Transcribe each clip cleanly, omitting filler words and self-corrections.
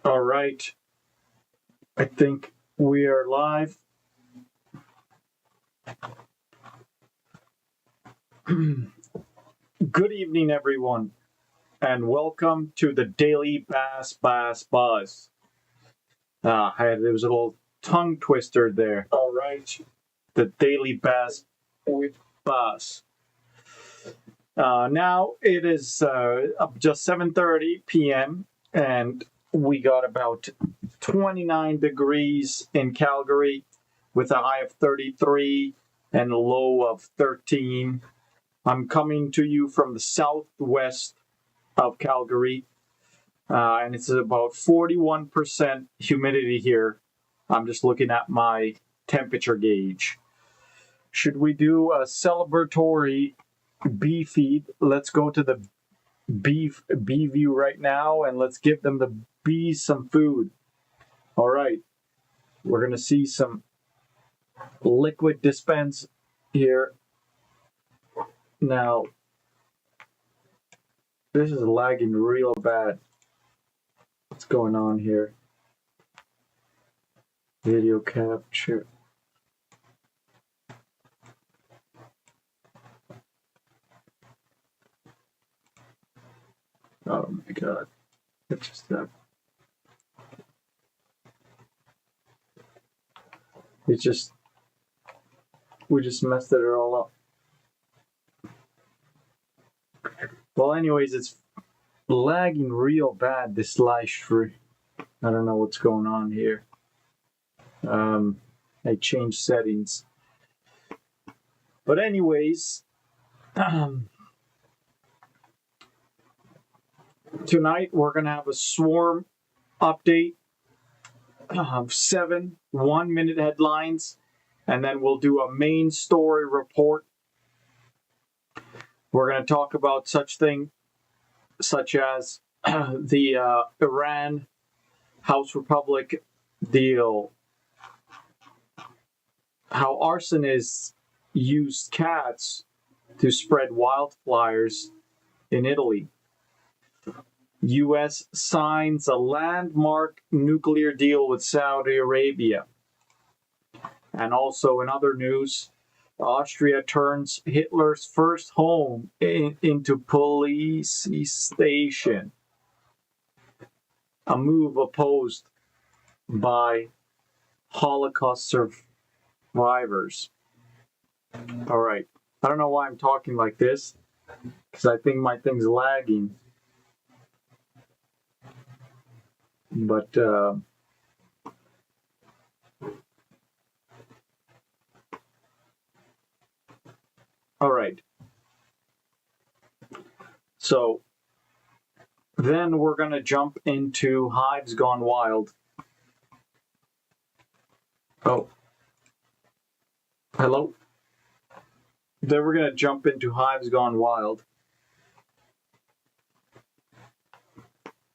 All right. I think we are live. Good evening, everyone, and welcome to the Daily BAAS Buzz. There was a little tongue twister there. All right. The Daily BAAS Buzz. Now it is just 7:30 p.m. and we got about 29 degrees in Calgary with a high of 33 and a low of 13. I'm coming to you from the southwest of Calgary, and it's about 41% humidity here. I'm just looking at my temperature gauge. Should we do a celebratory bee feed? Let's go to the bee view right now, and let's give them the bees some food. All right, we're gonna see some liquid dispense here. Now, this is lagging real bad. What's going on here? Video capture. Oh my god. It's just that. We just messed it all up. Well, anyways, it's lagging real bad, this live stream. I don't know what's going on here. I changed settings. But anyways, tonight we're going to have a swarm update of 7 one-minute headlines, and then we'll do a main story report. We're going to talk about such as the Iran House Republic deal, how arsonists used cats to spread wildfires in Italy. U.S. signs a landmark nuclear deal with Saudi Arabia. And also in other news, Austria turns Hitler's first home into police station. A move opposed by Holocaust survivors. All right. I don't know why I'm talking like this, because I think my thing's lagging. But all right. So then we're going to jump into Hives Gone Wild. Oh. Hello? Then we're going to jump into Hives Gone Wild,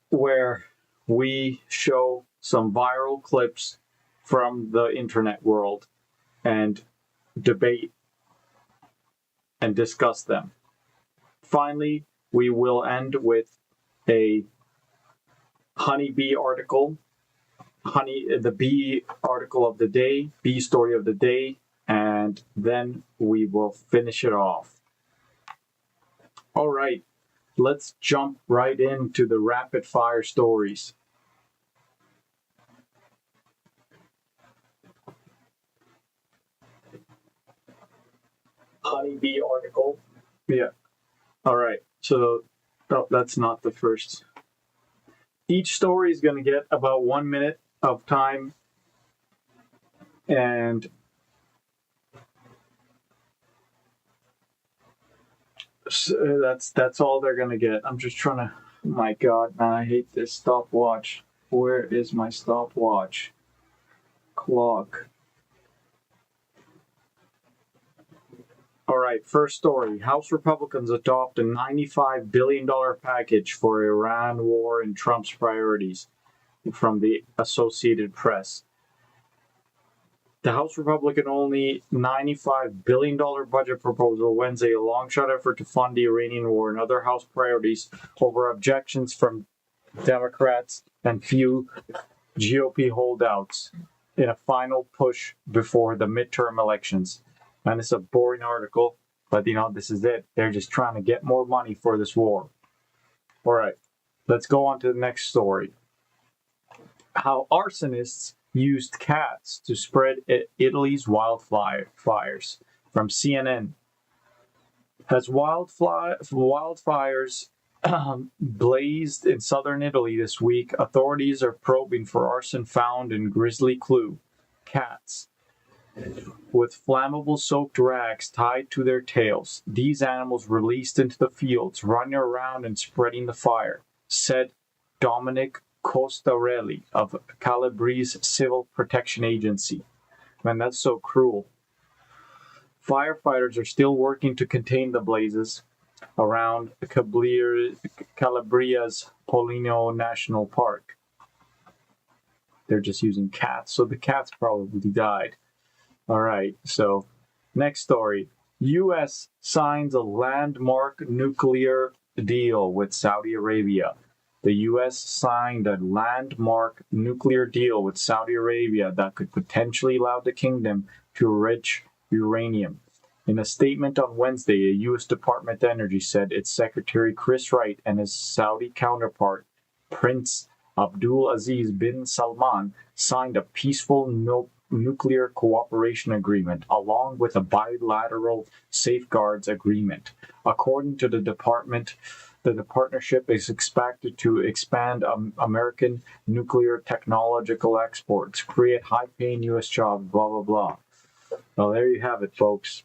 where we show some viral clips from the internet world and debate and discuss them. Finally, we will end with a honeybee article, the bee article of the day, bee story of the day, and then we will finish it off. All right, let's jump right into the rapid fire stories. Honeybee article. Yeah. All right. So that's not the first. Each story is going to get about 1 minute of time, and so that's all they're going to get. I'm just trying to. Oh my God, man, I hate this stopwatch. Where is my stopwatch? Clock. All right, first story. House Republicans adopt a $95 billion package for Iran war and Trump's priorities, from the Associated Press. The House Republican-only $95 billion budget proposal Wednesday, a long-shot effort to fund the Iranian war and other House priorities over objections from Democrats and few GOP holdouts in a final push before the midterm elections. And it's a boring article, but this is it. They're just trying to get more money for this war. All right, let's go on to the next story. How arsonists used cats to spread Italy's wildfires, from CNN. As wildfires blazed in southern Italy this week, authorities are probing for arson found in grisly clue cats with flammable-soaked rags tied to their tails. These animals released into the fields, running around and spreading the fire, said Dominic Costarelli of Calabria's Civil Protection Agency. Man, that's so cruel. Firefighters are still working to contain the blazes around Calabria's Pollino National Park. They're just using cats, so the cats probably died. All right, so next story. U.S. signs a landmark nuclear deal with Saudi Arabia. The U.S. signed a landmark nuclear deal with Saudi Arabia that could potentially allow the kingdom to enrich uranium. In a statement on Wednesday, a U.S. Department of Energy said its Secretary Chris Wright and his Saudi counterpart, Prince Abdulaziz bin Salman, signed a peaceful nuclear cooperation agreement along with a bilateral safeguards agreement. According to the department, the partnership is expected to expand American nuclear technological exports, create high-paying U.S. jobs, blah, blah, blah. Well, there you have it, folks.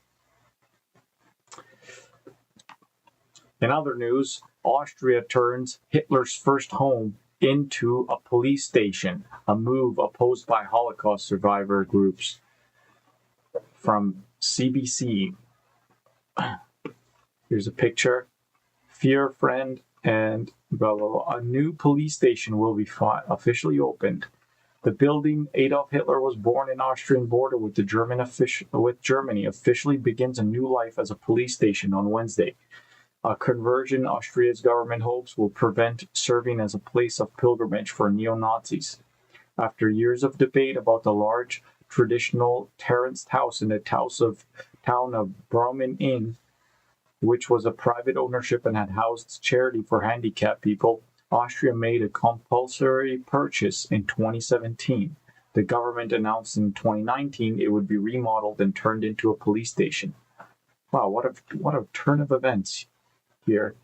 In other news, Austria turns Hitler's first home into a police station, a move opposed by Holocaust survivor groups. From CBC. Here's a picture. Fear friend and blah, blah, blah. A new police station will be officially opened. The building Adolf Hitler was born in Austrian border with Germany officially begins a new life as a police station on Wednesday. A conversion Austria's government hopes will prevent serving as a place of pilgrimage for neo-Nazis. After years of debate about the large traditional terraced house in the town of Bremen Inn, which was a private ownership and had housed charity for handicapped people, Austria made a compulsory purchase in 2017. The government announced in 2019 it would be remodeled and turned into a police station. Wow, what a turn of events here.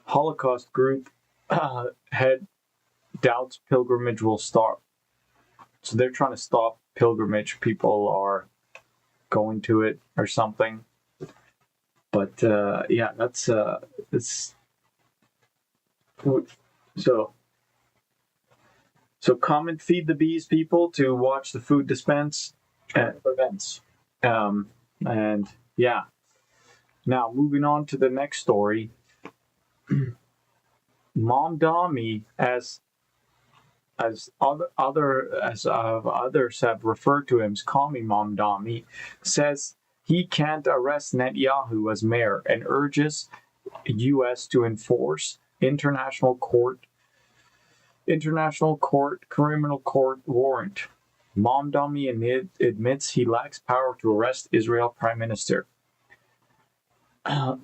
Holocaust group head doubts pilgrimage will start. So they're trying to stop pilgrimage. People are going to it or something. But yeah, that's it's so come and feed the bees, people, to watch the food dispense events. And yeah. Now moving on to the next story. Mamdani, as others have referred to him as calling Mamdani, says he can't arrest Netanyahu as mayor and urges U.S. to enforce international criminal court warrant. Mamdani admits he lacks power to arrest Israel Prime Minister.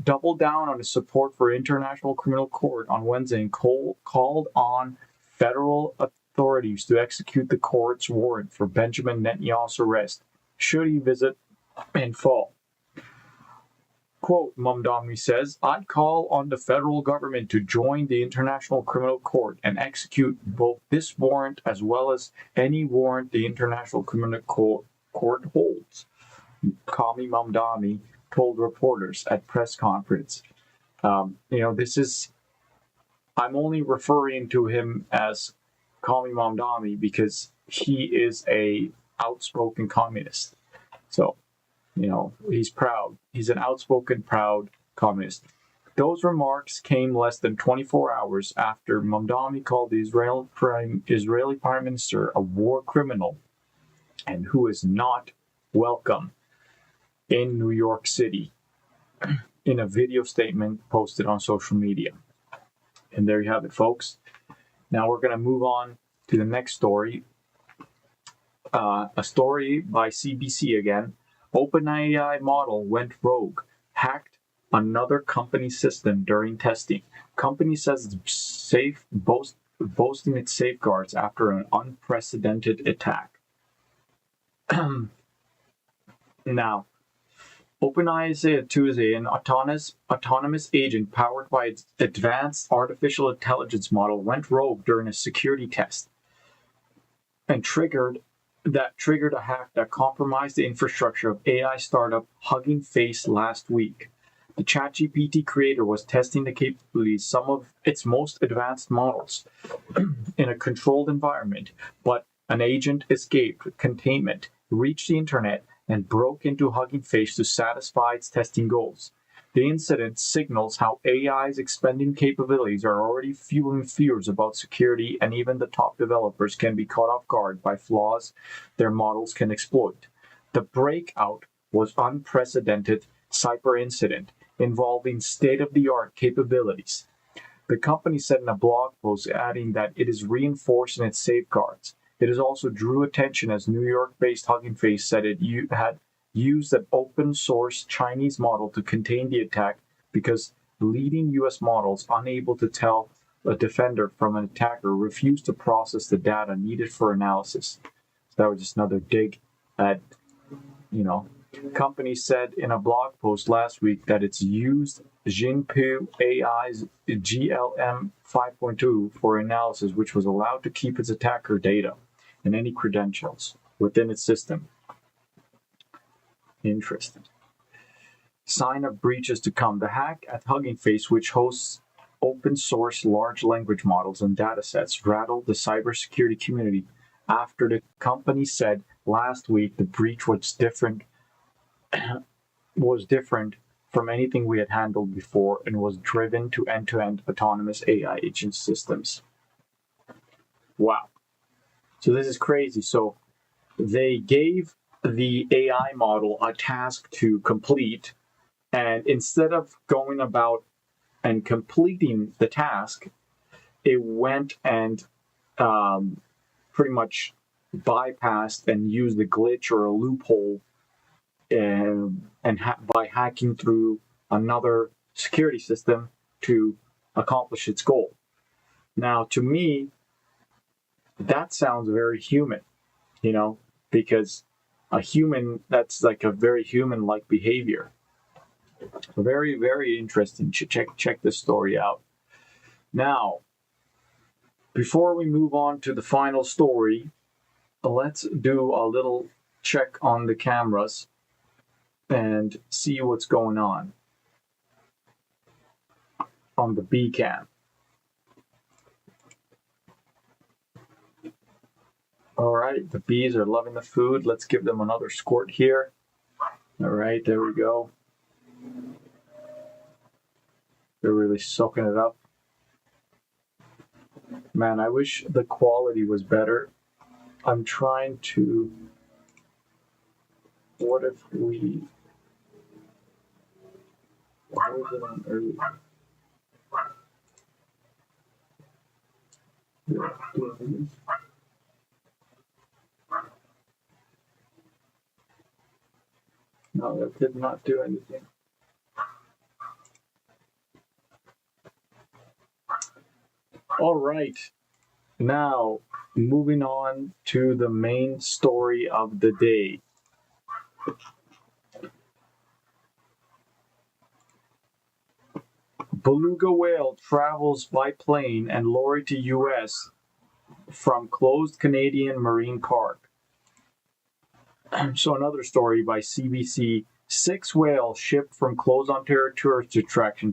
Doubled down on his support for International Criminal Court on Wednesday and called on federal authorities to execute the court's warrant for Benjamin Netanyahu's arrest, should he visit in fall. Quote, Mamdani says, I call on the federal government to join the International Criminal Court and execute both this warrant as well as any warrant the International Criminal Court holds. Kami Mamdani told reporters at press conference. This is, I'm only referring to him as Kami Mamdani because he is a outspoken communist. So, he's proud. He's an outspoken, proud communist. Those remarks came less than 24 hours after Mamdani called the Israeli Prime Minister a war criminal and who is not welcome in New York City. in a video statement posted on social media. And there you have it, folks. Now we're going to move on to the next story. A story by CBC again. OpenAI model went rogue, hacked another company system during testing. Company says it's safe, boasting its safeguards after an unprecedented attack. Now, OpenAI said Tuesday an autonomous agent powered by its advanced artificial intelligence model went rogue during a security test and triggered a hack that compromised the infrastructure of AI startup Hugging Face last week. The ChatGPT creator was testing the capabilities of some of its most advanced models in a controlled environment, but an agent escaped containment, reached the internet, and broke into Hugging Face to satisfy its testing goals. The incident signals how AI's expanding capabilities are already fueling fears about security, and even the top developers can be caught off guard by flaws their models can exploit. The breakout was unprecedented cyber incident involving state-of-the-art capabilities. The company said in a blog post, adding that it is reinforcing its safeguards. It has also drew attention as New York-based Hugging Face said it had used an open-source Chinese model to contain the attack because leading U.S. models, unable to tell a defender from an attacker, refused to process the data needed for analysis. So that was just another dig at, Company said in a blog post last week that it's used Jinpu AI's GLM 5.2 for analysis, which was allowed to keep its attacker data and any credentials within its system. Interesting. Sign of breaches to come. The hack at Hugging Face, which hosts open source large language models and datasets, rattled the cybersecurity community after the company said last week the breach was different from anything we had handled before and was driven to end-to-end autonomous AI agent systems. Wow. So this is crazy. So they gave the AI model a task to complete, and instead of going about and completing the task, it went and pretty much bypassed and used a glitch or a loophole by hacking through another security system to accomplish its goal. Now, to me, that sounds very human, because a human, that's like a very human-like behavior. Very, very interesting. Check this story out. Now, before we move on to the final story, let's do a little check on the cameras and see what's going on the B cam. All right, the bees are loving the food. Let's give them another squirt here. All right, there we go. They're really soaking it up. Man, I wish the quality was better. I'm trying to... What if we... Why was it on early? No, that did not do anything. All right. Now, moving on to the main story of the day. Beluga whale travels by plane and lorry to U.S. from closed Canadian Marine Park. So another story by CBC. 6 whales shipped from closed Ontario tourist attraction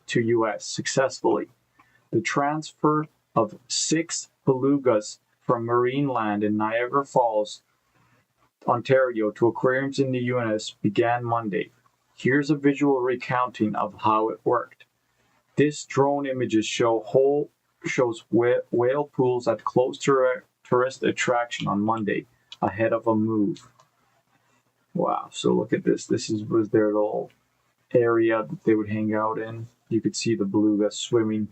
to U.S. successfully. The transfer of 6 belugas from Marineland in Niagara Falls, Ontario to aquariums in the U.S. began Monday. Here's a visual recounting of how it worked. This drone images shows whale pools at closed tourist attraction on Monday ahead of a move. Wow, so look at this. This was their little area that they would hang out in. You could see the beluga swimming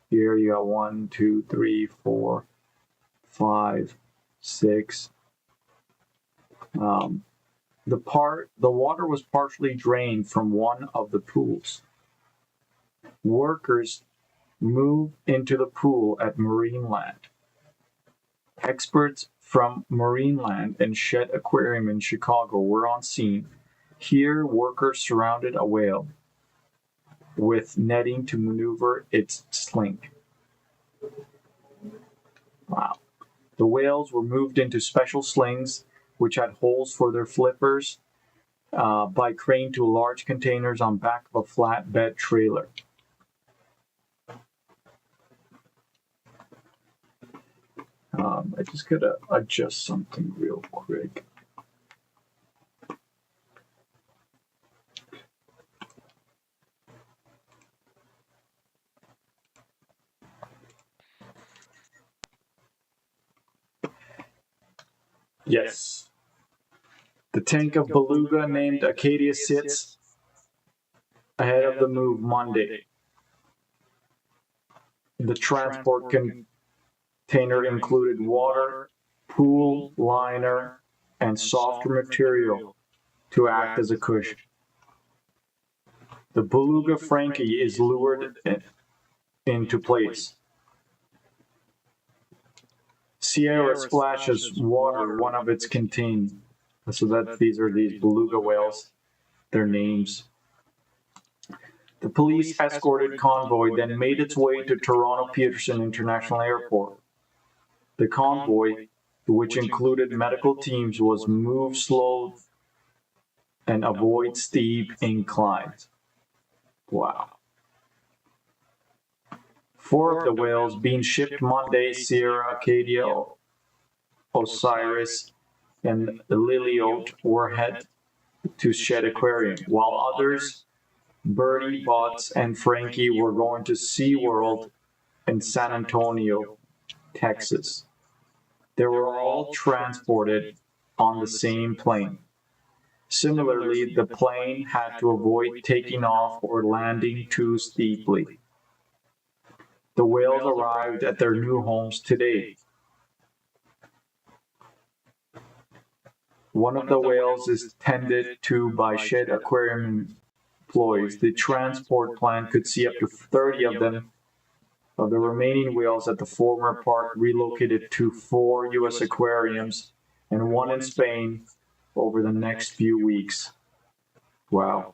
here. You got 1, 2, 3, 4, 5, 6. The water was partially drained from one of the pools. Workers moved into the pool at Marineland. Experts from Marineland and Shed Aquarium in Chicago were on scene. Here, workers surrounded a whale with netting to maneuver its sling. Wow. The whales were moved into special slings, which had holes for their flippers, by crane to large containers on back of a flatbed trailer. I just gotta adjust something real quick. Yes. The tank of Beluga named Acadia sits ahead of the move Monday. The transport container included water, pool liner, and softer material to act as a cushion. The Beluga Frankie is lured into place. Sierra splashes water one of its contained. So these are these beluga whales, their names. The police escorted convoy then made its way to Toronto Peterson International Airport. The convoy, which included medical teams, was moved slow and avoid steep inclines. Wow. 4 of the whales being shipped Monday, Sierra, Acadia, Osiris, and Liliote were head to Shed Aquarium, while others, Birdie, Bots, and Frankie, were going to SeaWorld in San Antonio, Texas. They were all transported on the same plane. Similarly, the plane had to avoid taking off or landing too steeply. The whales arrived at their new homes today. One of the whales is tended to by Shed Aquarium employees. The transport plan could see up to 30 of them. Of the remaining whales at the former park relocated to 4 U.S. aquariums and 1 in Spain over the next few weeks. Wow.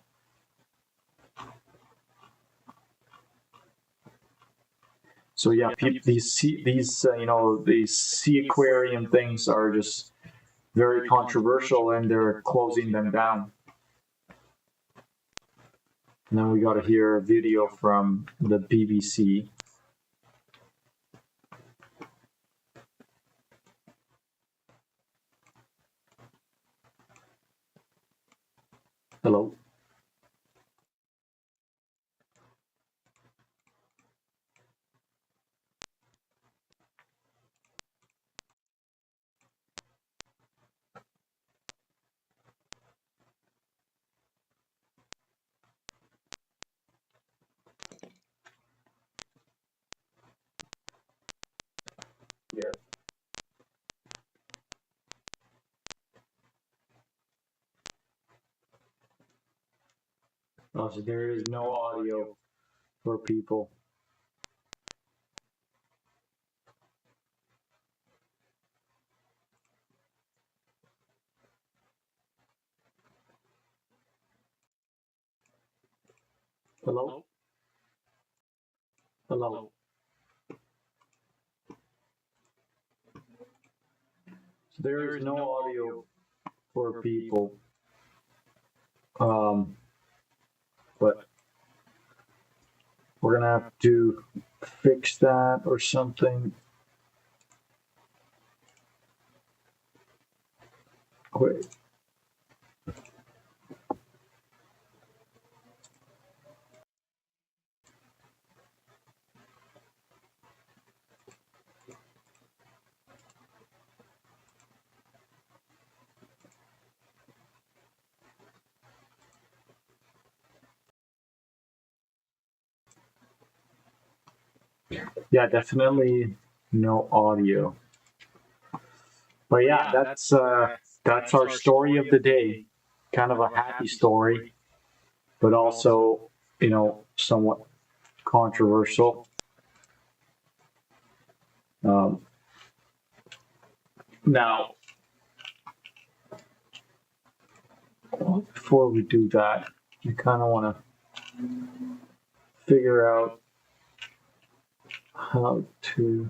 So yeah, these sea aquarium things are just very controversial, and they're closing them down. And then we got to hear a video from the BBC. Hello. Yeah. Oh, so there is no audio for people. Hello? Hello? So there is no audio for people. But we're gonna have to fix that or something. Wait. Yeah, definitely no audio. But yeah, that's our story of the day. Kind of a happy story, but also, somewhat controversial. Um, Now, before we do that, I kind of want to figure out how to.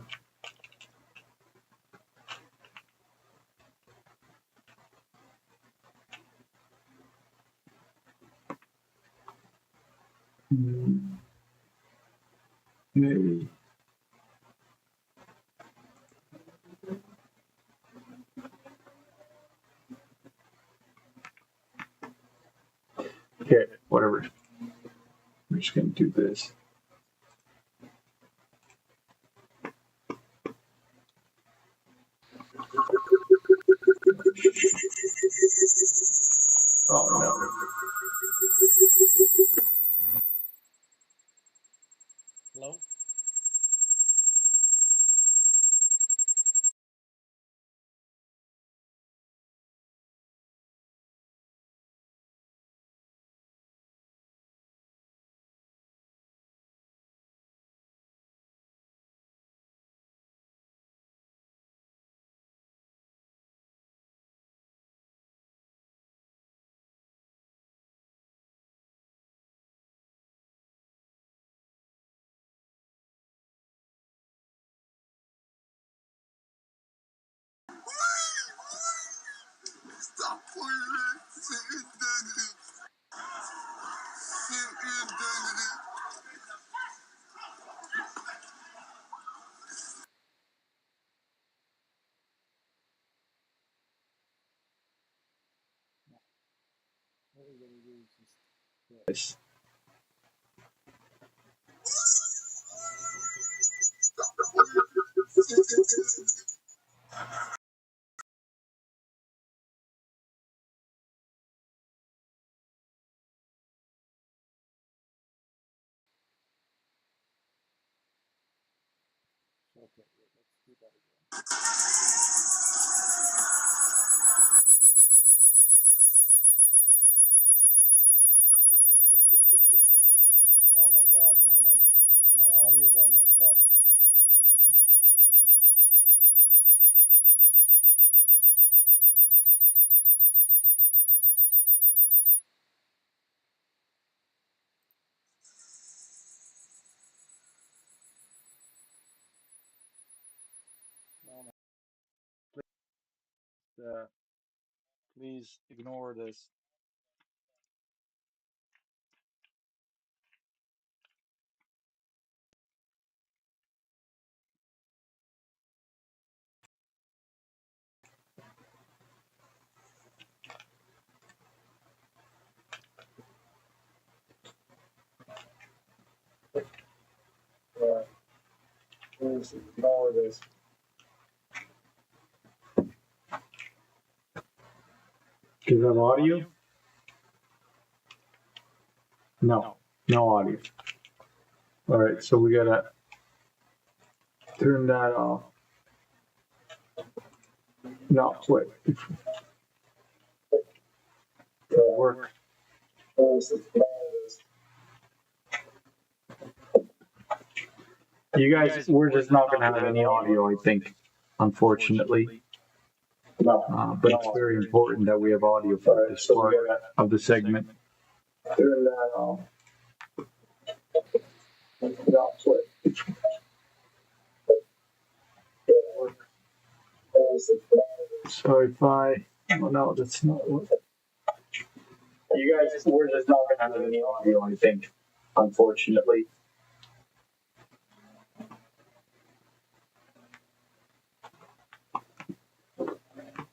Maybe. Okay, whatever. I'm just going to do this. Oh no. Hello? Stop playing it. Sit Identity. Sit Identity. What we're gonna do is just Yes. Stop playing it. Sit Identity. okay. Let's do that again. Oh my god, man, my audio's all messed up. Oh my, please ignore this. Please ignore this. Do you have audio? No, no audio. All right, so we gotta turn that off. No, wait. It'll work. You guys, we're just not gonna have any audio, I think, unfortunately. But it's very important that we have audio for this part of the segment. Turn that off. No, wait. So if I, oh no, that's not what. You guys, we're just not gonna have any audio, I think, unfortunately.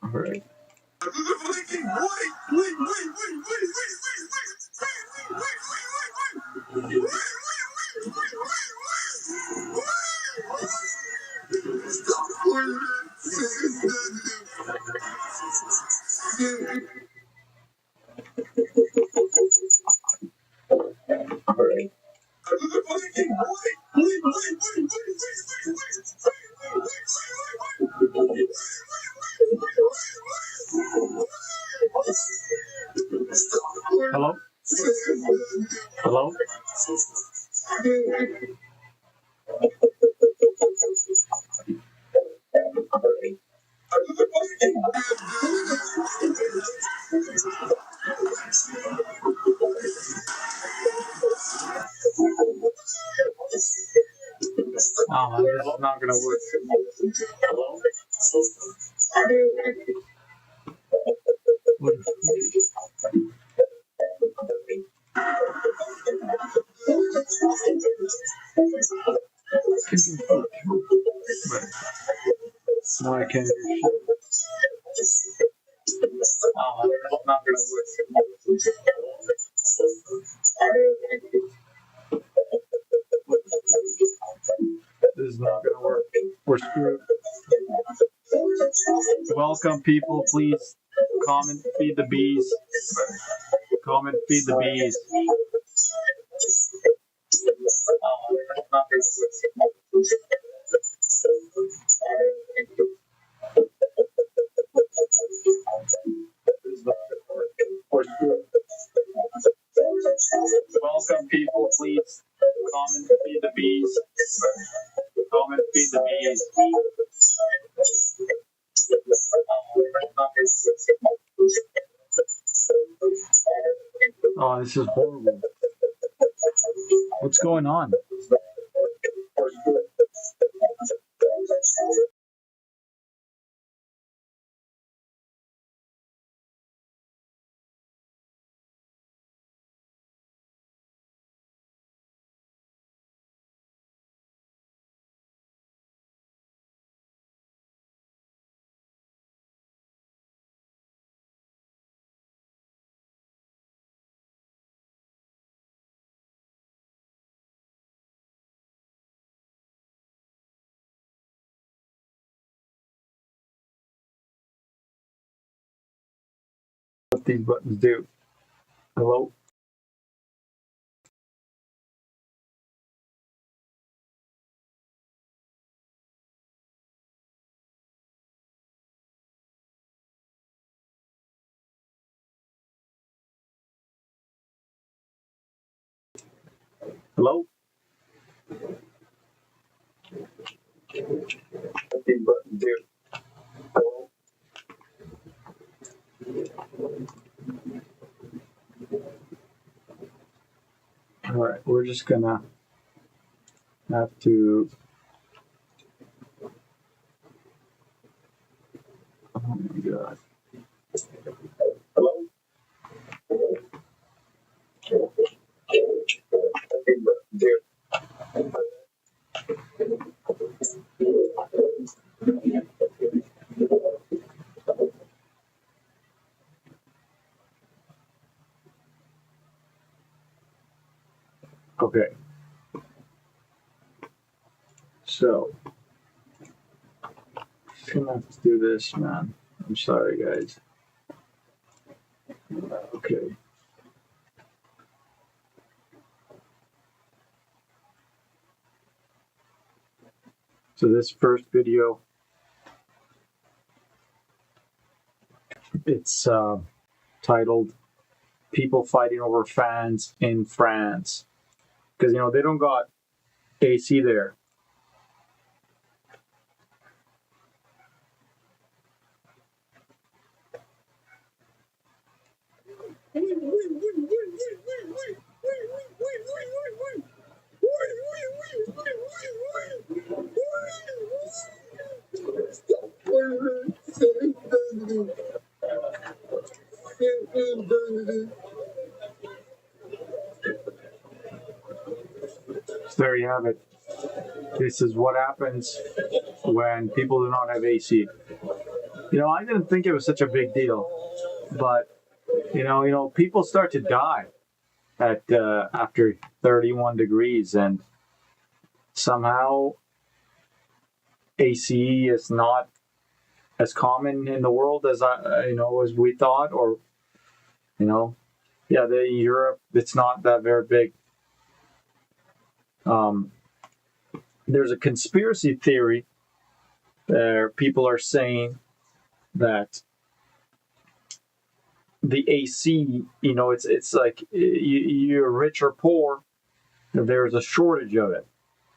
All right. Stop playing it. Sit Identity. All right. Boy. Hello? Hello? Oh, this is not gonna work. Hello? No, I can't hear shit. Oh, this is not gonna work. This is not gonna work. We're screwed. Welcome, people. Please comment, feed the bees. Comment, feed the bees. We're screwed. Welcome, people. Please comment, feed the bees. Comment, feed the bees. Oh, this is horrible. What's going on? What these buttons do? Hello? Hello? What these buttons do? Hello? Alright, we're just gonna have to. Oh my god. Hello? What these buttons do? Okay. So, just gonna have to do this, man. I'm sorry, guys. Okay. So this first video, it's titled "People Fighting Over Fans in France," because they don't got AC there. So there you have it. This is what happens when people do not have AC. I didn't think it was such a big deal, but people start to die at after 31 degrees, and somehow AC is not as common in the world as as we thought, or Europe, it's not that very big. there's a conspiracy theory there. People are saying that the AC, it's like you're rich or poor, there's a shortage of it,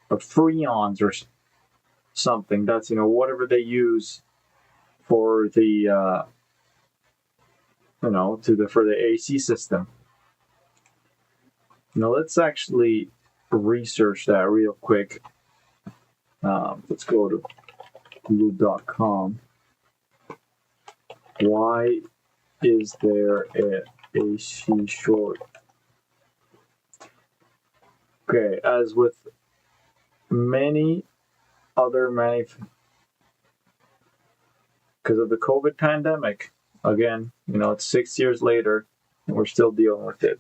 of freons or something. That's whatever they use for the for the AC system. Now let's actually research that real quick. Let's go to blue.com. Why is there a AC short? Okay, as with many other because of the COVID pandemic, again, it's 6 years later and we're still dealing with it.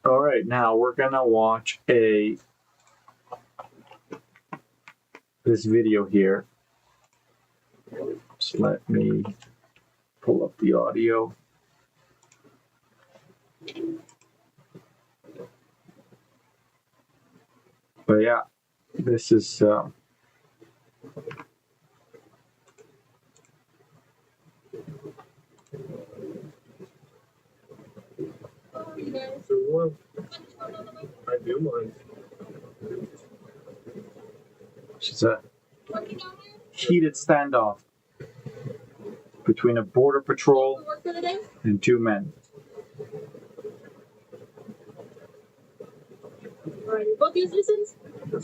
All right, now we're gonna watch this video here. So let me pull up the audio. But yeah, this is I do mind. It's a heated standoff between a border patrol and two men. Alright, both your citizens? Your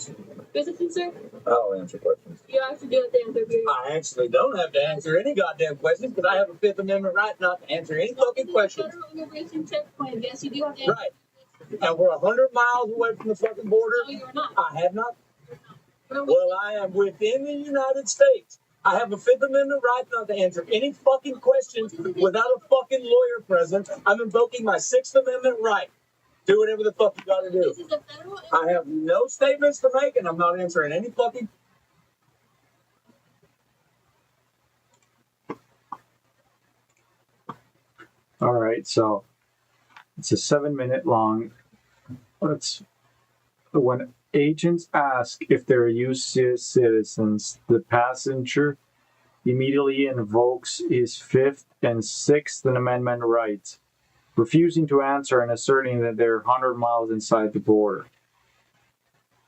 citizens, sir? I'll answer questions. You actually do have to answer. I actually don't have to answer any goddamn questions because I have a Fifth Amendment right not to answer any fucking questions. Federal immigration checkpoint. Yes, you do have to answer. Right. And we're 100 miles away from the fucking border. No, you're not. I have not. You're not. Well, I am within the United States. I have a Fifth Amendment right not to answer any fucking questions without a fucking lawyer present. I'm invoking my Sixth Amendment right. Do whatever the fuck you gotta do. This is a federal. I have no statements to make, and I'm not answering any fucking. All right, so it's a 7-minute long. When agents ask if they're U.S. citizens, the passenger immediately invokes his Fifth and Sixth Amendment rights, refusing to answer and asserting that they're 100 miles inside the border.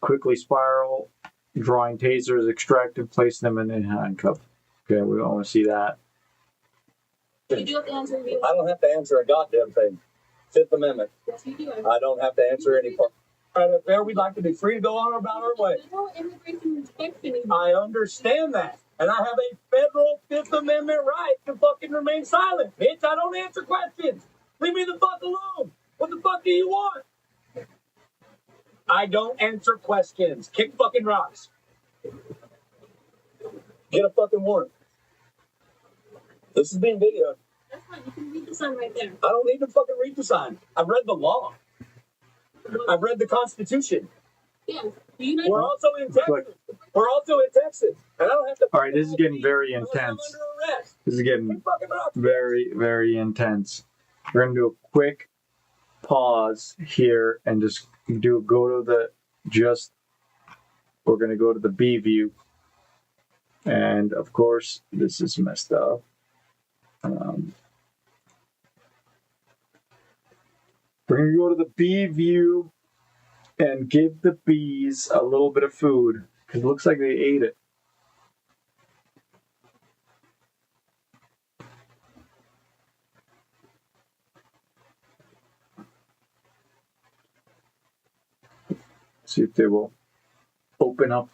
Quickly spiral, drawing tasers, extract and place them in a handcuff. Okay, we don't want to see that. You do have to answer. I don't have to answer a goddamn thing. Fifth Amendment. Yes, you do. I don't have to answer any fuck. Right up there, we'd like to be free to go on about our way. Federal immigration inspection. I understand that. And I have a federal Fifth Amendment right to fucking remain silent. Bitch, I don't answer questions. Leave me the fuck alone. What the fuck do you want? I don't answer questions. Kick fucking rocks. Get a fucking warrant. This is being videoed. That's fine. You can read the sign right there. I don't need to fucking read the sign. I've read the law. I've read the Constitution. Yeah. The United We're also in Texas. We're also in Texas. And I don't have to. All right, this is getting very I'm intense. under arrest. This is getting Kick fucking rocks. very, very intense. We're going to do a quick pause here and just we're going to go to the B view. And of course, this is messed up. We're going to go to the B view and give the bees a little bit of food because it looks like they ate it. See if they will open up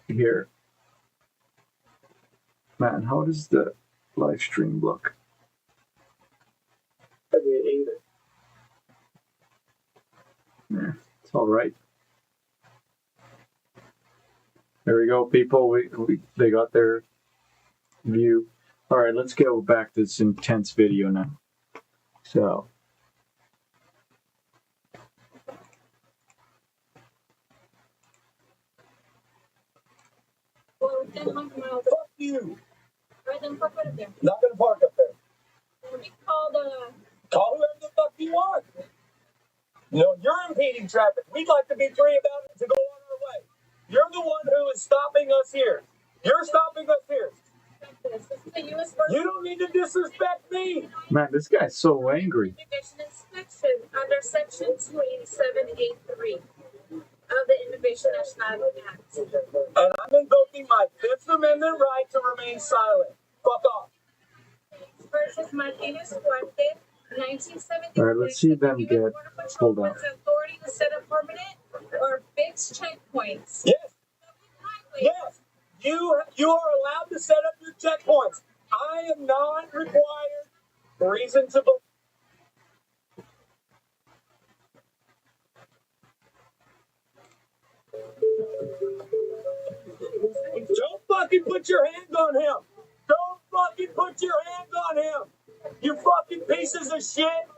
here. Man, how does the live stream look? They ate it. Yeah, it's all right. There we go, people. They got their view. All right, let's go back to this intense video now. So. Well, 10 miles. Fuck you. Right then, park right up there. Not gonna park up there. And we call the. Call whoever the fuck you want. No, you're impeding traffic. We'd like to be free about it to go on our way. You're the one who is stopping us here. You're stopping us here. This is the U.S. You don't need to disrespect me. Man, this guy's so angry. Immigration inspection under Section 28783 of the Immigration Nationality Act. And I'm invoking my Fifth Amendment right to remain silent. Fuck off. Versus Martinez Fuerte, 1973. All right, let's see them The US get. Border Patrol Hold on. has the authority to set up permanent or fixed checkpoints. Yes, Public highways. yes. You are allowed to set up your checkpoints. I am not required. Reason to believe. Don't fucking put your hand on him. Don't fucking put your hand on him. You fucking pieces of shit.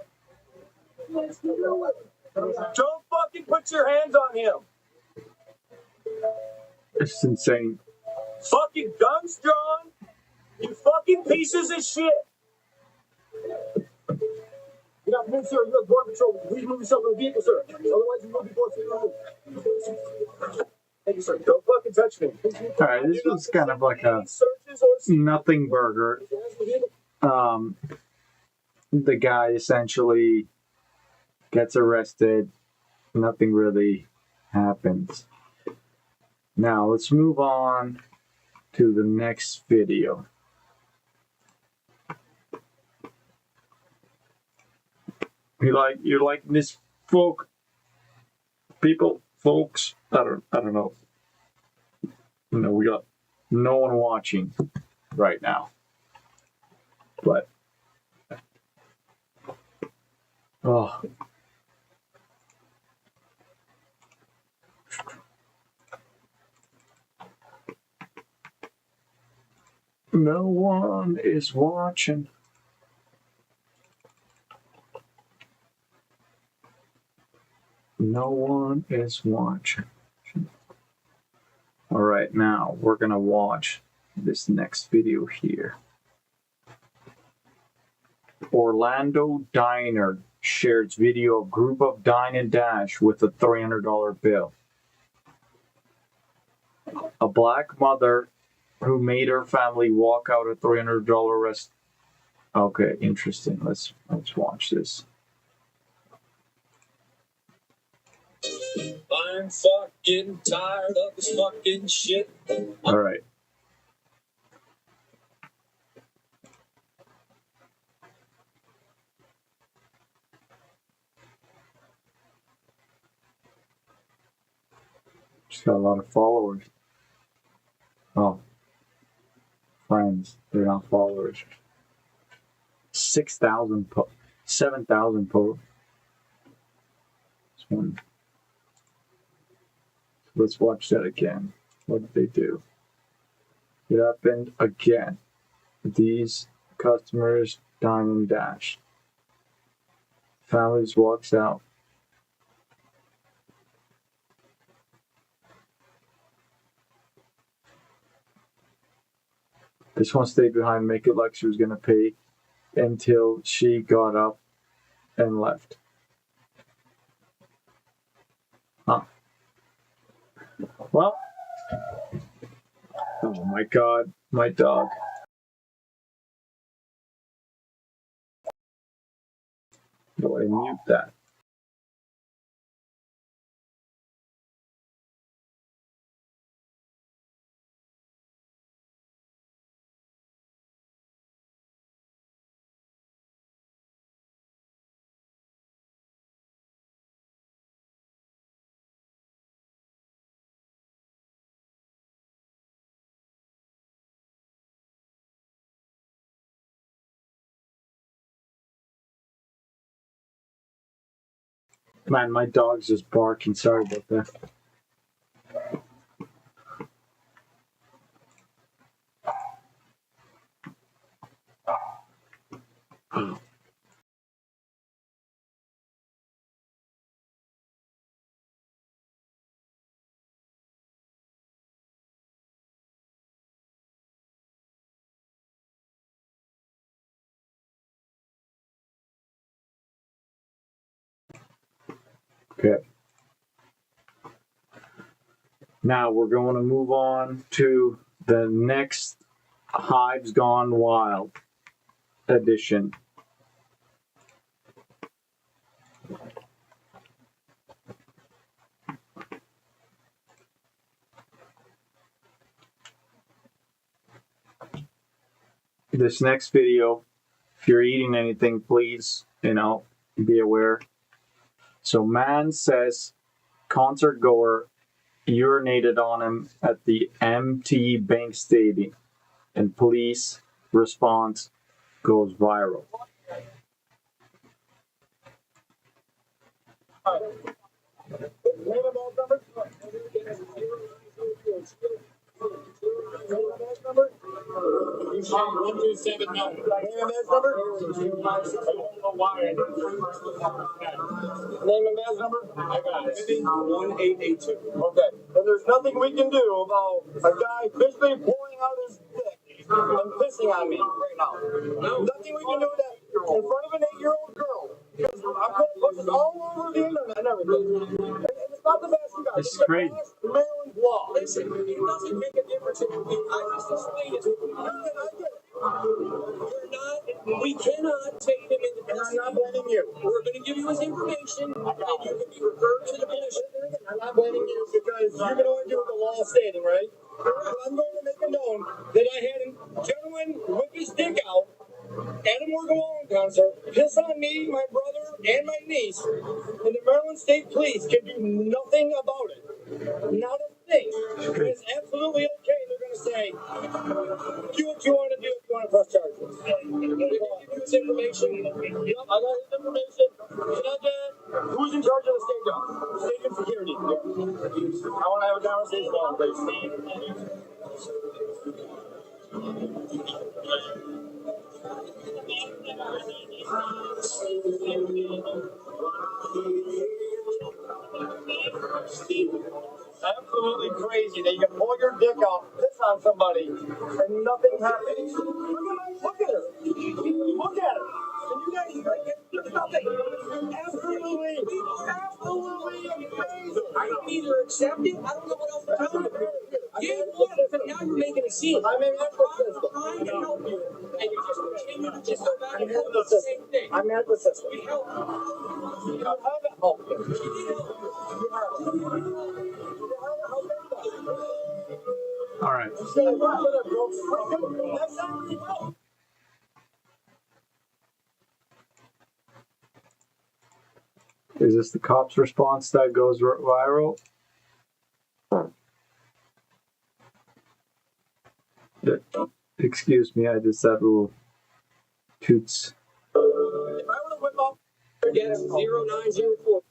Don't fucking put your hands on him. It's insane. Fucking guns drawn. You fucking pieces of shit. Good afternoon, sir. U.S. Border Patrol. Please move yourself from the vehicle, sir. Otherwise, you will be forced to remove. Thank you, sir. Don't fucking touch me. All right, this was kind of like a Searches or nothing burger. The guy essentially gets arrested. Nothing really happens. Now let's move on to the next video. You like this folks? I don't know. No, we got no one watching right now. But oh, no one is watching. No one is watching. All right, now we're gonna watch this next video here. Orlando Diner shares video of group of Dine-and-Dash with a $300 bill. A black mother who made her family walk out a $300 rest. Okay, interesting. Let's watch this. I'm fucking tired of this fucking shit. All right. She's got a lot of followers. Oh, friends. They're not followers. 6,000 7,000 posts. This one. Let's watch that again. What did they do? It happened again. These customers Dine-and-Dash. Families walks out. This one stayed behind, make it like she was gonna pay until she got up and left. Huh. Well, oh my god, my dog. Do I mute that? Man, my dog's just barking. Sorry about that. Okay. Now we're going to move on to the next Hives Gone Wild edition. This next video, if you're eating anything, please, be aware. So man says Concertgoer urinated on him at the MT Bank Stadium, and police response goes viral. Name and badge number? I got it. 1882. Okay. And there's nothing we can do about a guy physically pulling out his dick and pissing on me right now. Nothing we can do with that in front of an 8-year-old girl. Because I'm going to put this all over the internet and everything. And it's not the best you guys. This is great. Maryland law. Listen, it doesn't make a difference. I just explained it to you. We cannot take him into And I'm not blaming you. We're going to give you his information, and you can be referred to the commission. I'm not blaming you because you can only do what the law is stating, right? So I'm going to make it known that I had a gentleman whip his dick out at a Morgan Wallen concert, piss on me, my brother, and my niece, and the Maryland State Police can do nothing about it. Not a thing. It's absolutely okay. They're going to say, do what you want to do if you want to press charges. We can give you his information. Yep, I got his information. Who's in charge of the stadium? Stadium security. I want to have a conversation on it, please. Absolutely crazy that you can pull your dick out, piss on somebody, and nothing happens. Look at her. Look at her. And you guys, there's nothing. Absolutely amazing. I don't either accept it. I don't know what else to tell you. You want it, but now you're making a scene. I'm in that system. Trying to help you, and you just continue to just go back I'm and at help the the same system. thing. I'm at the system. We help. You haven't helped me. You haven't. All right. Is this the cops' response that goes viral? Excuse me, I just had little toots. If I were to whip up, Yes, 0904.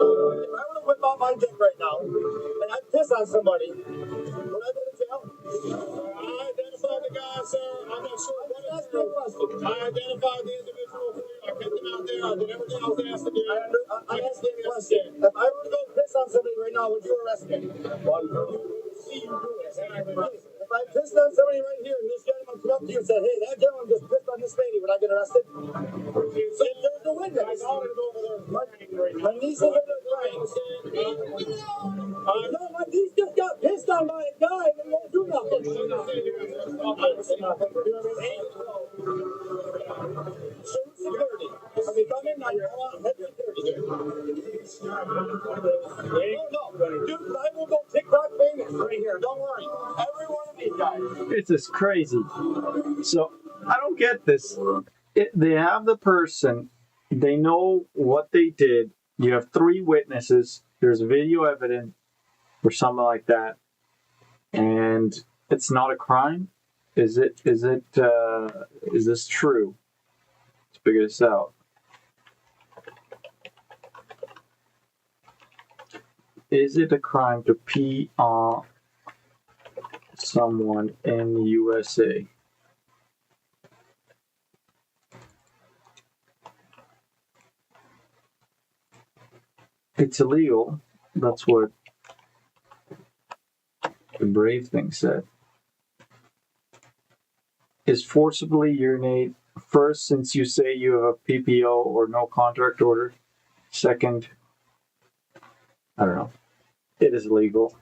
if I were to whip out my dick right now and I piss on somebody, would I go to jail? I identified the guy, sir. I'm not sure what it is. I identified the individual for you. I kept him out there. I did everything I was asked to do. I'm asking you a question. If I were to go piss on somebody right now, would you arrest me? See you do it. If I pissed on somebody right here and this gentleman come up to you and said, hey, that gentleman just pissed on this lady, would I get arrested? So there's the witness. My niece is over there crying. No, my niece just got pissed on by a guy and they won't do nothing. Show security. If you come in, I want head security. No, dude, I will go TikTok famous right here. Don't worry. Every one of these guys. It's just crazy. So I don't get this. They have the person, they know what they did. You have 3 witnesses. There's video evidence or something like that, and it's not a crime. Is it? Is this true? Let's figure this out. Is it a crime to pee on someone in the USA? It's illegal. That's what the Brave thing said. Is forcibly urinate first, since you say you have a PPO or no contract order. Second, I don't know. It is legal.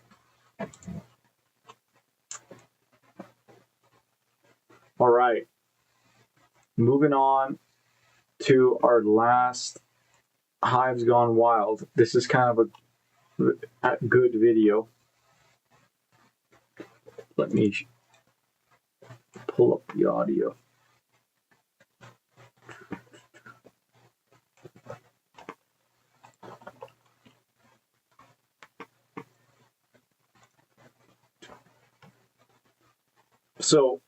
All right. Moving on to our last Hives Gone Wild. This is kind of a good video. Let me pull up the audio. So,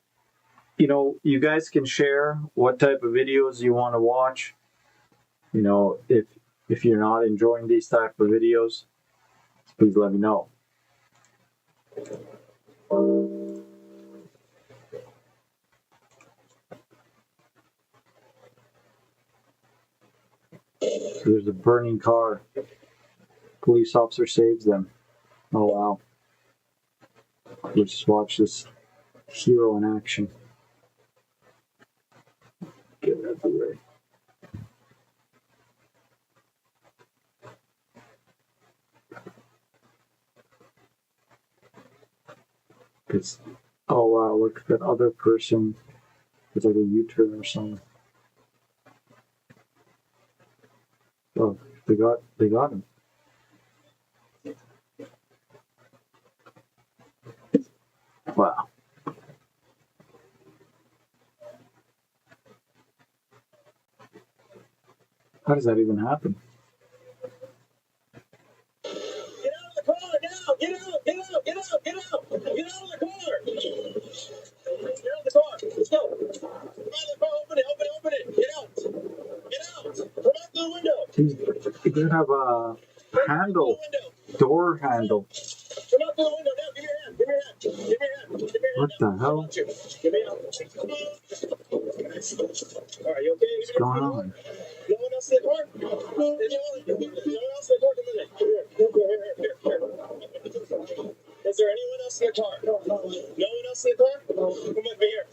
you know, you guys can share what type of videos you want to watch. You know, if you're not enjoying these type of videos, please let me know. So there's a burning car. Police officer saves them. Oh wow. Let's just watch this hero in action. Get it out of the way. It's, oh wow, look at that other person. It's like a U-turn or something. Oh, they got him. Wow. How does that even happen? Get out of the car now! Get out! Get out! Get out! Get out! Get out of the car! Get out of the car! Let's go! Come out of the car! Open it! Open it! Open it! Get out! Get out! Come out through the window! He doesn't have a handle, door handle. Come out through the window now! Give me your hand! Give me your hand! Give me your hand! Give me your hand! What the hell? Give me your hand! All right, you okay? What's going on? No one else in the car? No one else in the car? Come in. Here. Is there anyone else in the car? No one else in the car? Come with me here.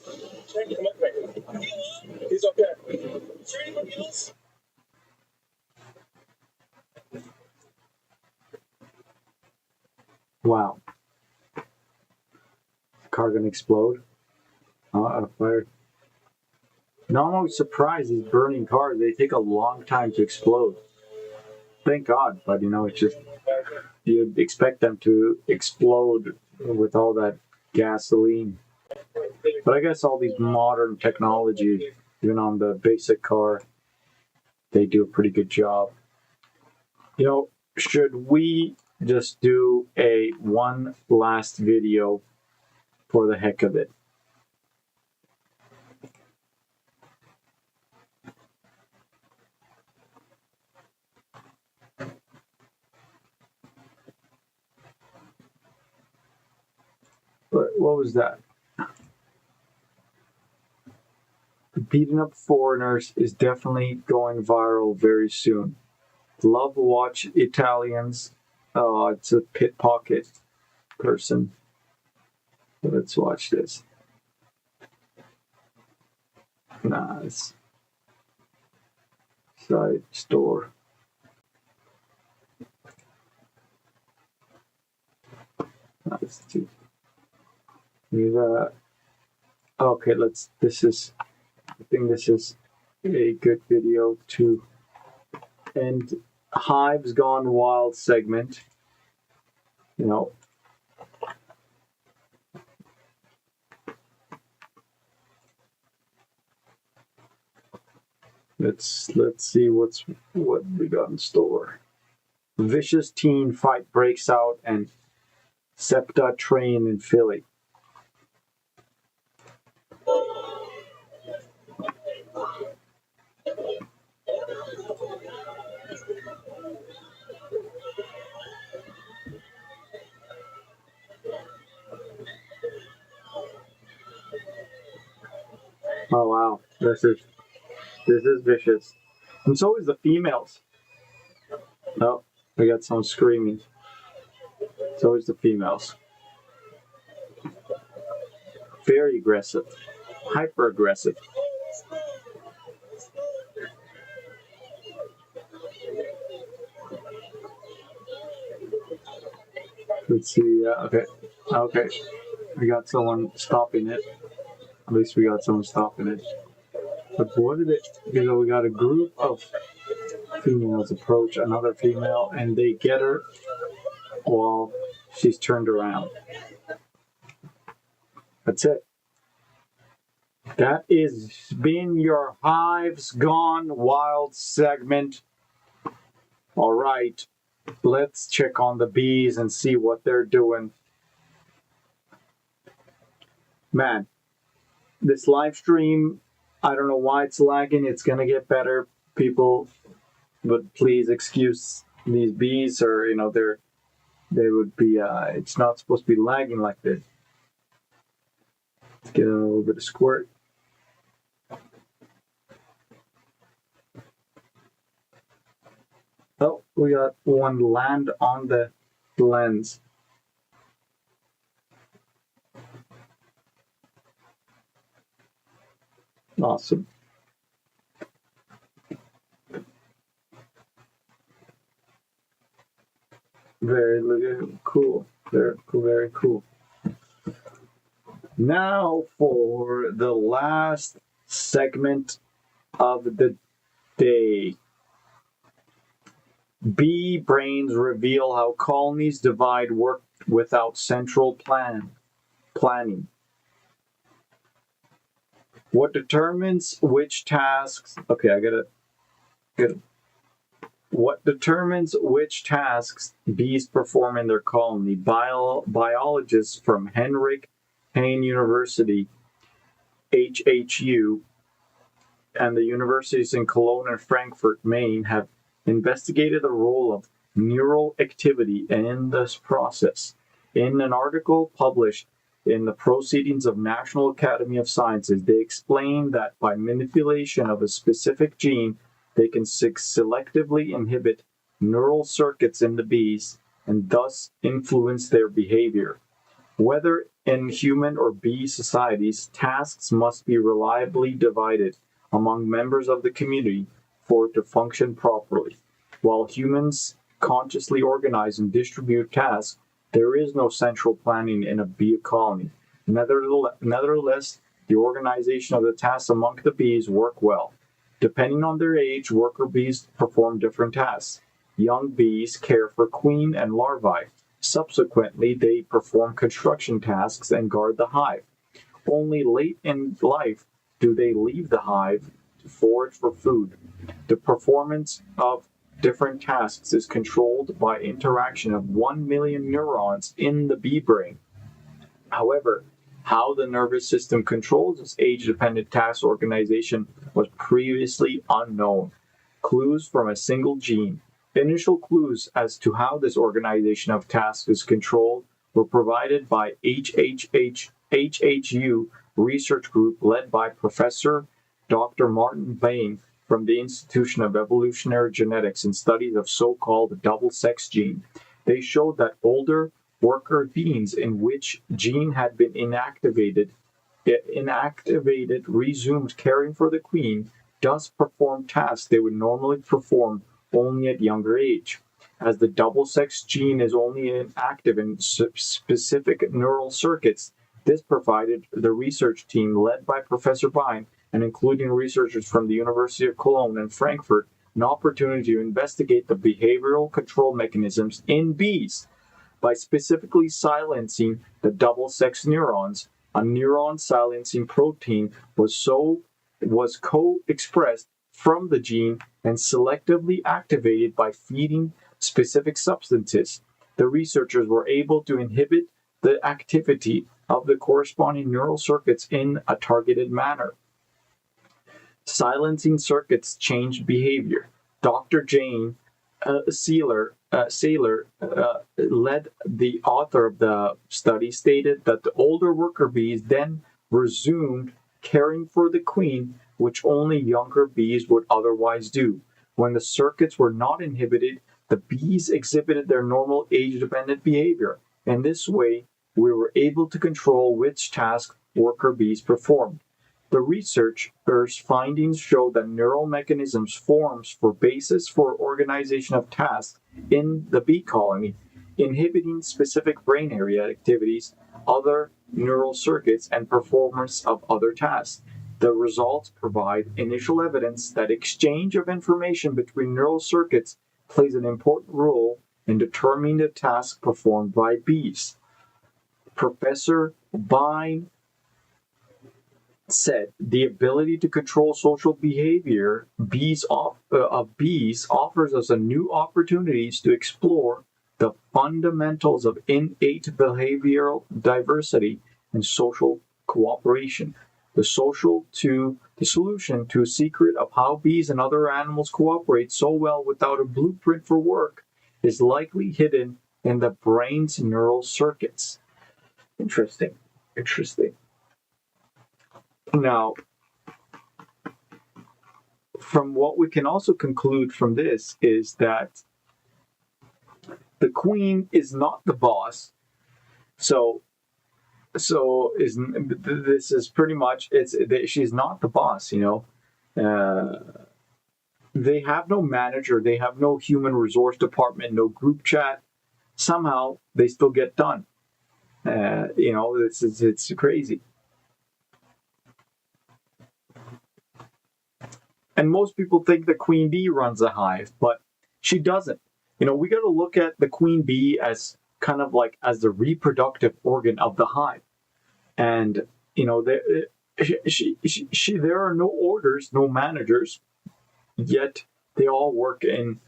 Thank you. Come with me. Is he alone? He's okay. Is there anybody else? Wow. Car gonna explode? Fire. No, I'm always surprised these burning cars, they take a long time to explode. Thank God, but you know, it's just, you'd expect them to explode with all that gasoline. But I guess all these modern technologies, even on the basic car, they do a pretty good job. You know, should we just do one last video for the heck of it? What was that? Beating up foreigners is definitely going viral very soon. Love watch Italians. Oh, it's a pickpocket person. Let's watch this. Nice. Side store. Nice too. Okay, I think this is a good video to end Hives Gone Wild segment. You know, let's see what we got in store. Vicious teen fight breaks out and SEPTA train in Philly. Oh wow, this is vicious. And so is the females. Oh, we got someone screaming. So is the females. Very aggressive. Hyper aggressive. Let's see. Okay. Okay. We got someone stopping it. At least we got someone stopping it. But what did it? We got a group of females approach another female, and they get her while she's turned around. That's it. That is been your Hives Gone Wild segment. All right, let's check on the bees and see what they're doing. Man, this live stream, I don't know why it's lagging. It's going to get better, people. But please excuse these bees, or, they would be, it's not supposed to be lagging like this. Let's get a little bit of squirt. Oh, we got one land on the lens. Awesome. Very cool. Very cool. Very cool. Now for the last segment of the day. Bee brains reveal how colonies divide work without central planning. What determines which tasks? Okay, I gotta. What determines which tasks bees perform in their colony? Biologists from Henrik Heine University, HHU, and the universities in Cologne and Frankfurt, Maine, have investigated the role of neural activity in this process. In an article published in the Proceedings of National Academy of Sciences, they explain that by manipulation of a specific gene, they can selectively inhibit neural circuits in the bees and thus influence their behavior. Whether in human or bee societies, tasks must be reliably divided among members of the community for it to function properly. While humans consciously organize and distribute tasks, there is no central planning in a bee colony. Nevertheless, the organization of the tasks among the bees work well. Depending on their age, worker bees perform different tasks. Young bees care for queen and larvae. Subsequently, they perform construction tasks and guard the hive. Only late in life do they leave the hive to forage for food. The performance of different tasks is controlled by interaction of 1 million neurons in the bee brain. However, how the nervous system controls this age-dependent task organization was previously unknown. Clues from a single gene. Initial clues as to how this organization of tasks is controlled were provided by HHU research group led by Professor Dr. Martin Bain from the Institution of Evolutionary Genetics and Studies of so-called double-sex gene. They showed that older worker bees in which gene had been inactivated resumed caring for the queen, thus perform tasks they would normally perform only at younger age. As the double-sex gene is only active in specific neural circuits, this provided the research team led by Professor Bain and including researchers from the University of Cologne and Frankfurt an opportunity to investigate the behavioral control mechanisms in bees. By specifically silencing the double-sex neurons, a neuron silencing protein was co-expressed from the gene and selectively activated by feeding specific substances. The researchers were able to inhibit the activity of the corresponding neural circuits in a targeted manner. Silencing circuits changed behavior. Dr. Jane Saylor, led the author of the study, stated that the older worker bees then resumed caring for the queen, which only younger bees would otherwise do. When the circuits were not inhibited, the bees exhibited their normal age-dependent behavior. In this way, we were able to control which task worker bees performed. The researchers' findings show that neural mechanisms forms for basis for organization of tasks in the bee colony. inhibiting specific brain area activities, other neural circuits, and performance of other tasks. The results provide initial evidence that exchange of information between neural circuits plays an important role in determining the task performed by bees. Professor Bine said the ability to control social behavior of bees offers us a new opportunities to explore the fundamentals of innate behavioral diversity and social cooperation. The solution to a secret of how bees and other animals cooperate so well without a blueprint for work is likely hidden in the brain's neural circuits. Interesting. Now, from what we can also conclude from this is that the queen is not the boss. So this is pretty much she's not the boss. They have no manager, they have no human resource department, no group chat. Somehow they still get done. It's crazy. And most people think the queen bee runs a hive, but she doesn't. We got to look at the queen bee as kind of like as the reproductive organ of the hive. And, there are no orders, no managers, yet they all work in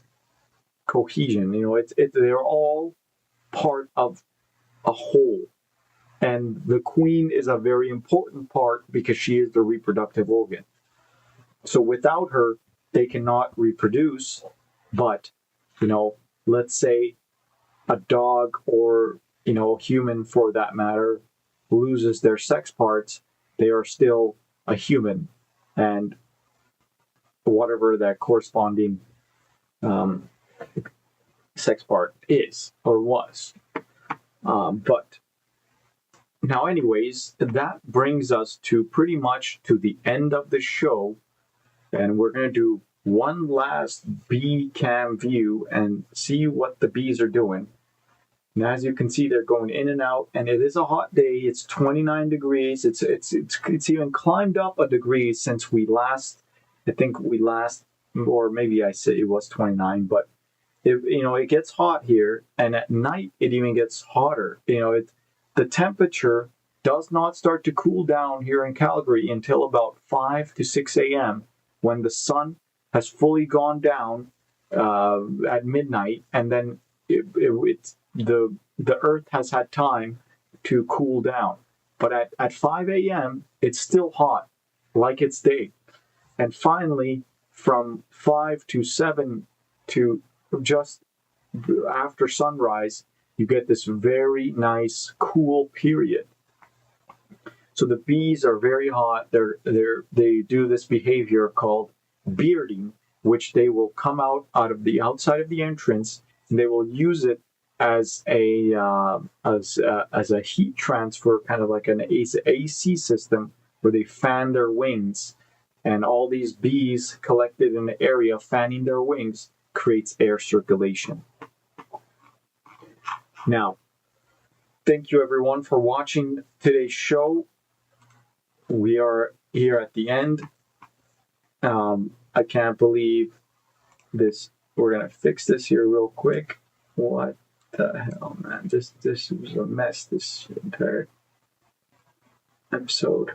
cohesion. They're all part of a whole. And the queen is a very important part because she is the reproductive organ. So without her, they cannot reproduce. But, let's say a dog or, human for that matter, loses their sex parts, they are still a human. And whatever that corresponding sex part is or was. But now, anyways, that brings us to pretty much to the end of the show. And we're going to do one last bee cam view and see what the bees are doing. And as you can see, they're going in and out, and it is a hot day. It's 29 degrees. It's even climbed up a degree since we last, or maybe I said it was 29, but it gets hot here, and at night it even gets hotter. The temperature does not start to cool down here in Calgary until about 5 to 6 a.m. when the sun has fully gone down at midnight, and then the earth has had time to cool down. But at 5 a.m., it's still hot, like it's day. And finally, from 5 to 7 to just after sunrise, you get this very nice, cool period. So the bees are very hot. They do this behavior called bearding, which they will come out of the outside of the entrance, and they will use it as a heat transfer, kind of like an AC system, where they fan their wings, and all these bees collected in the area fanning their wings creates air circulation. Now, thank you everyone for watching today's show. We are here at the end. I can't believe this. We're gonna fix this here real quick. What the hell, man? This was a mess, this entire episode.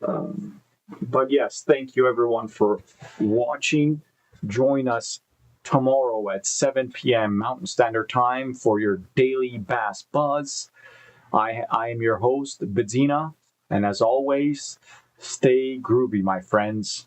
But yes, thank you everyone for watching. Join us tomorrow at 7 p.m. Mountain Standard Time for your Daily BAAS Buzz. I am your host, Bidzina, and as always, stay groovy, my friends.